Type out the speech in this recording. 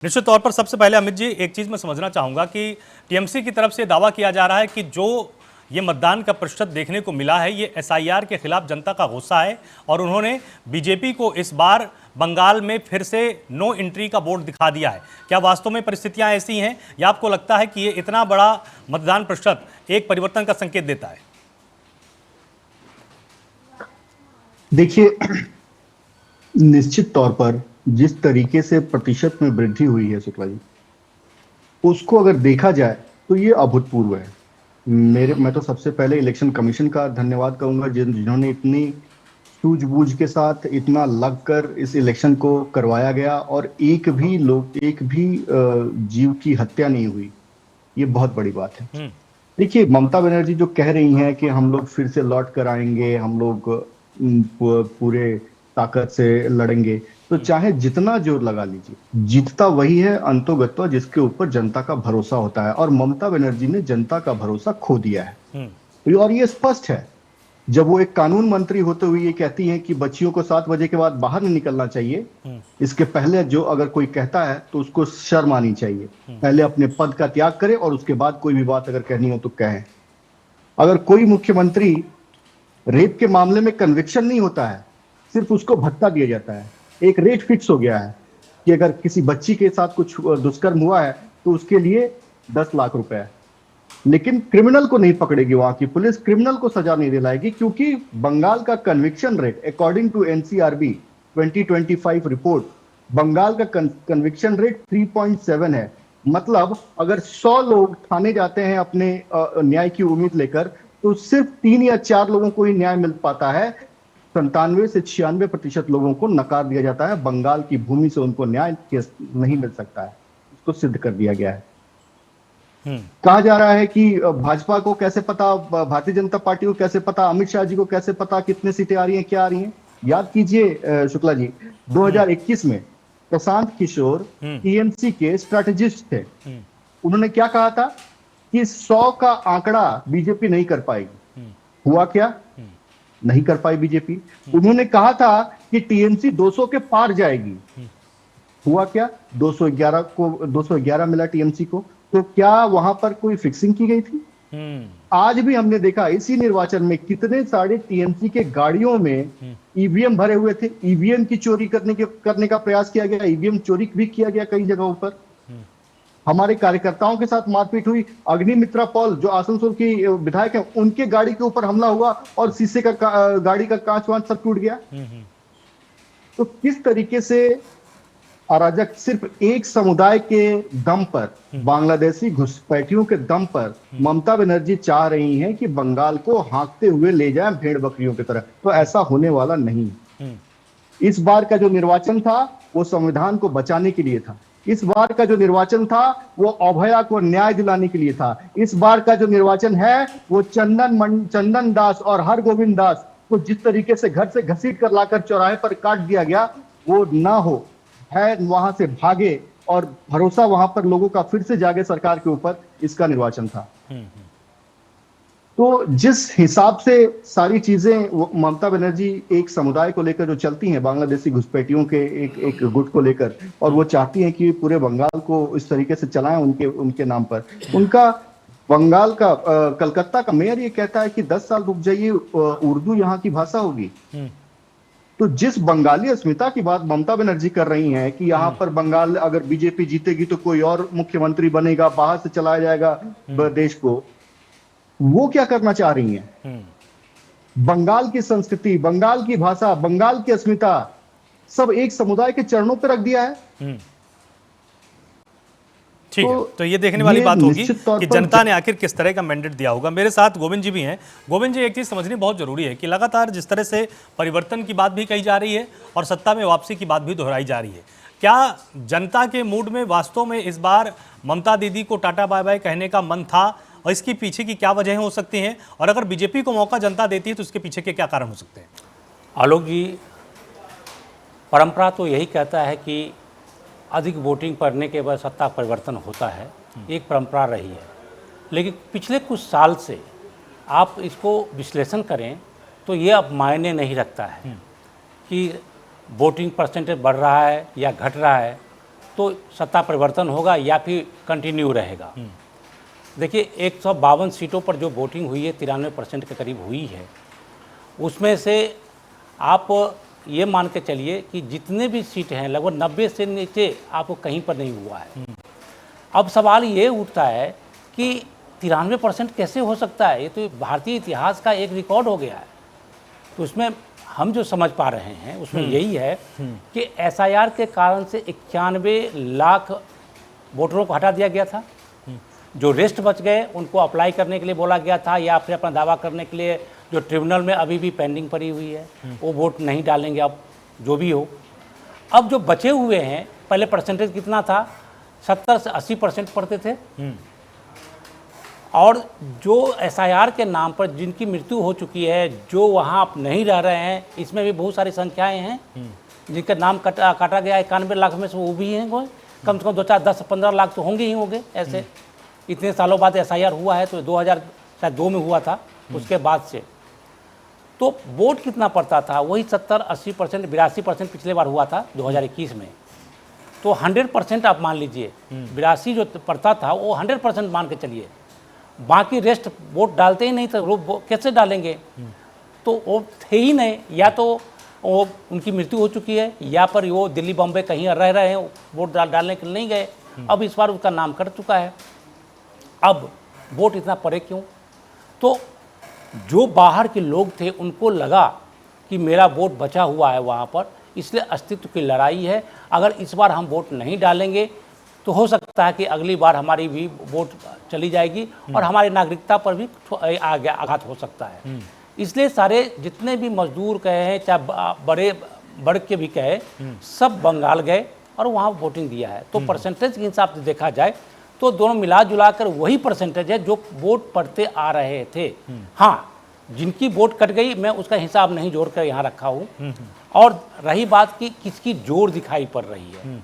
निश्चित तौर पर सबसे पहले अमित जी एक चीज़ मैं समझना चाहूँगा कि टीएमसी की तरफ से दावा किया जा रहा है कि जो ये मतदान का प्रतिशत देखने को मिला है ये एसआईआर के खिलाफ जनता का गुस्सा है और उन्होंने बीजेपी को इस बार बंगाल में फिर से नो एंट्री का बोर्ड दिखा दिया है। क्या वास्तव में परिस्थितियां ऐसी हैं या आपको लगता है कि ये इतना बड़ा मतदान प्रतिशत एक परिवर्तन का संकेत देता है? देखिए, निश्चित तौर पर जिस तरीके से प्रतिशत में वृद्धि हुई है शुक्ला जी, उसको अगर देखा जाए तो ये अभूतपूर्व है। मैं तो सबसे पहले इलेक्शन कमीशन का धन्यवाद करूंगा जिन्होंने इतनी सूझबूझ के साथ इतना लगकर इस इलेक्शन को करवाया गया और एक भी जीव की हत्या नहीं हुई। ये बहुत बड़ी बात है। देखिए, ममता बनर्जी जो कह रही हैं कि हम लोग फिर से लौट कर आएंगे, हम लोग पूरे ताकत से लड़ेंगे, तो चाहे जितना जोर लगा लीजिए, जीतता वही है अंतोगत्वा जिसके ऊपर जनता का भरोसा होता है। और ममता बनर्जी ने जनता का भरोसा खो दिया है और ये स्पष्ट है। जब वो एक कानून मंत्री होते हुए ये कहती हैं कि बच्चियों को 7 बजे के बाद बाहर नहीं निकलना चाहिए, इसके पहले जो अगर कोई कहता है तो उसको शर्म आनी चाहिए। पहले अपने पद का त्याग करे और उसके बाद कोई भी बात अगर कहनी हो तो कहे। अगर कोई मुख्यमंत्री रेप के मामले में कन्विक्शन नहीं होता है, सिर्फ उसको भत्ता दिया जाता है। एक रेट फिक्स हो गया है कि अगर किसी बच्ची के साथ कुछ दुष्कर्म हुआ है तो उसके लिए 10 लाख रुपए है। लेकिन क्रिमिनल को नहीं पकड़ेगी, वहां की पुलिस क्रिमिनल को सजा नहीं दिलाएगी, क्योंकि बंगाल का conviction rate according to NCRB 2025 report, Bengal का कन्विक्शन रेट 3.7 है। मतलब अगर 100 लोग थाने जाते हैं अपने न्याय की उम्मीद लेकर, तो सिर्फ 3 या 4 लोगों को ही न्याय मिल पाता है। 97 से 96% लोगों को नकार दिया जाता है। बंगाल की भूमि से उनको न्याय नहीं मिल सकता है, इसको सिद्ध कर दिया गया है। कहा जा रहा है कि भाजपा को कैसे पता, भारतीय जनता पार्टी को कैसे पता, अमित शाह जी को कैसे पता कितने सीटें आ रही हैं, क्या आ रही हैं। याद कीजिए शुक्ला जी, 2021 में प्रशांत किशोर टीएमसी के स्ट्रैटेजिस्ट थे। उन्होंने क्या कहा था कि 100 का आंकड़ा बीजेपी नहीं कर पाएगी। हुआ क्या? नहीं कर पाई बीजेपी। उन्होंने कहा था कि टीएमसी 200 के पार जाएगी। हुआ क्या? 211 मिला टीएमसी को। तो क्या वहां पर कोई फिक्सिंग की गई थी? आज भी हमने देखा इसी निर्वाचन में कितने सारे टीएमसी के गाड़ियों में ईवीएम भरे हुए थे। ईवीएम की चोरी करने का प्रयास किया गया, ईवीएम चोरी भी किया गया कई जगहों पर। हमारे कार्यकर्ताओं के साथ मारपीट हुई। अग्निमित्रा पॉल जो आसनसोल की विधायक है, उनके गाड़ी के ऊपर हमला हुआ और शीशे का गाड़ी का कांच वांच सब टूट गया। तो किस तरीके से अराजक सिर्फ एक समुदाय के दम पर, बांग्लादेशी घुसपैठियों के दम पर ममता बनर्जी चाह रही हैं कि बंगाल को हाँकते हुए ले जाएं भेड़ बकरियों की तरह। तो ऐसा होने वाला नहीं। इस बार का जो निर्वाचन था वो संविधान को बचाने के लिए था। इस बार का जो निर्वाचन था वो अभया को न्याय दिलाने के लिए था। इस बार का जो निर्वाचन है वो चंदन दास और हरगोविंद दास को जिस तरीके से घर से घसीट कर लाकर चौराहे पर काट दिया गया, वो ना हो, है वहां से भागे और भरोसा वहां पर लोगों का फिर से जागे सरकार के ऊपर, इसका निर्वाचन था। तो जिस हिसाब से सारी चीजें ममता बनर्जी एक समुदाय को लेकर जो चलती हैं, बांग्लादेशी घुसपैठियों के एक गुट को लेकर, और वो चाहती हैं कि पूरे बंगाल को इस तरीके से चलाएं उनके नाम पर। उनका बंगाल का कलकत्ता का मेयर ये कहता है कि 10 साल रुक जाइए, उर्दू यहाँ की भाषा होगी। तो जिस बंगाली अस्मिता की बात ममता बनर्जी कर रही हैं कि यहाँ पर बंगाल अगर बीजेपी जीतेगी तो कोई और मुख्यमंत्री बनेगा, बाहर से चलाया जाएगा देश को, वो क्या करना चाह रही हैं? बंगाल की संस्कृति, बंगाल की भाषा, बंगाल की अस्मिता सब एक समुदाय के चरणों पर रख दिया है। ठीक है, तो ये देखने वाली बात होगी कि जनता ने आखिर किस तरह का मैंडेट दिया होगा। मेरे साथ गोविंद जी भी हैं। गोविंद जी, एक चीज़ समझनी बहुत जरूरी है कि लगातार जिस तरह से परिवर्तन की बात भी कही जा रही है और सत्ता में वापसी की बात भी दोहराई जा रही है, क्या जनता के मूड में वास्तव में इस बार ममता दीदी को टाटा बाय बाय कहने का मन था और इसके पीछे की क्या वजह हो सकती हैं, और अगर बीजेपी को मौका जनता देती है तो उसके पीछे के क्या कारण हो सकते हैं? आलोक जी, परंपरा तो यही कहता है कि अधिक वोटिंग पड़ने के बाद सत्ता परिवर्तन होता है, एक परंपरा रही है। लेकिन पिछले कुछ साल से आप इसको विश्लेषण करें तो ये अब मायने नहीं रखता है कि वोटिंग परसेंटेज बढ़ रहा है या घट रहा है। तो सत्ता परिवर्तन होगा या फिर कंटिन्यू रहेगा। देखिए 152 सीटों पर जो वोटिंग हुई है 93% के करीब हुई है, उसमें से आप ये मान के चलिए कि जितने भी सीट हैं लगभग 90 से नीचे आपको कहीं पर नहीं हुआ है। अब सवाल ये उठता है कि 93% कैसे हो सकता है? ये तो भारतीय इतिहास का एक रिकॉर्ड हो गया है। तो उसमें हम जो समझ पा रहे हैं उसमें यही है कि SIR के कारण से 91 लाख वोटरों को हटा दिया गया था। जो रेस्ट बच गए उनको अप्लाई करने के लिए बोला गया था, या फिर अपना दावा करने के लिए जो ट्रिब्यूनल में अभी भी पेंडिंग पड़ी हुई है वो वोट नहीं डालेंगे। अब जो भी हो, अब जो बचे हुए हैं, पहले परसेंटेज कितना था? 70 से 80% पढ़ते थे। और जो SIR के नाम पर जिनकी मृत्यु हो चुकी है, जो वहाँ आप नहीं रह रहे हैं, इसमें भी बहुत सारी संख्याएं हैं जिनका नाम काटा गया। 91 लाख में से वो भी हैं, कम से कम 10-15 लाख तो होंगे ही होंगे। ऐसे इतने सालों बाद SIR हुआ है, तो 2002 में हुआ था, उसके बाद से तो वोट कितना पड़ता था? वही 70-80%, 82% पिछले बार हुआ था 2021 में। तो 100% आप मान लीजिए, 82 जो पड़ता था वो 100% मान के चलिए। बाकी रेस्ट वोट डालते ही नहीं थे, वो कैसे डालेंगे? तो वो थे ही नहीं, या तो वो उनकी मृत्यु हो चुकी है, या पर वो दिल्ली बॉम्बे कहीं रह रहे हैं, वोट डालने के लिए नहीं गए। अब इस बार उसका नाम कट चुका है। अब वोट इतना पड़े क्यों? तो जो बाहर के लोग थे उनको लगा कि मेरा वोट बचा हुआ है वहाँ पर, इसलिए अस्तित्व की लड़ाई है। अगर इस बार हम वोट नहीं डालेंगे तो हो सकता है कि अगली बार हमारी भी वोट चली जाएगी और हमारी नागरिकता पर भी आघात हो सकता है। इसलिए सारे जितने भी मजदूर कहे हैं, चाहे बड़े बढ़ के भी कहे, सब बंगाल गए और वहाँ वोटिंग दिया है। तो परसेंटेज के हिसाब से देखा जाए तो दोनों मिला जुला कर वही परसेंटेज है जो वोट पड़ते आ रहे थे। हाँ, जिनकी वोट कट गई मैं उसका हिसाब नहीं जोड़कर यहाँ रखा हूँ। और रही बात कि किसकी जोर दिखाई पड़ रही है,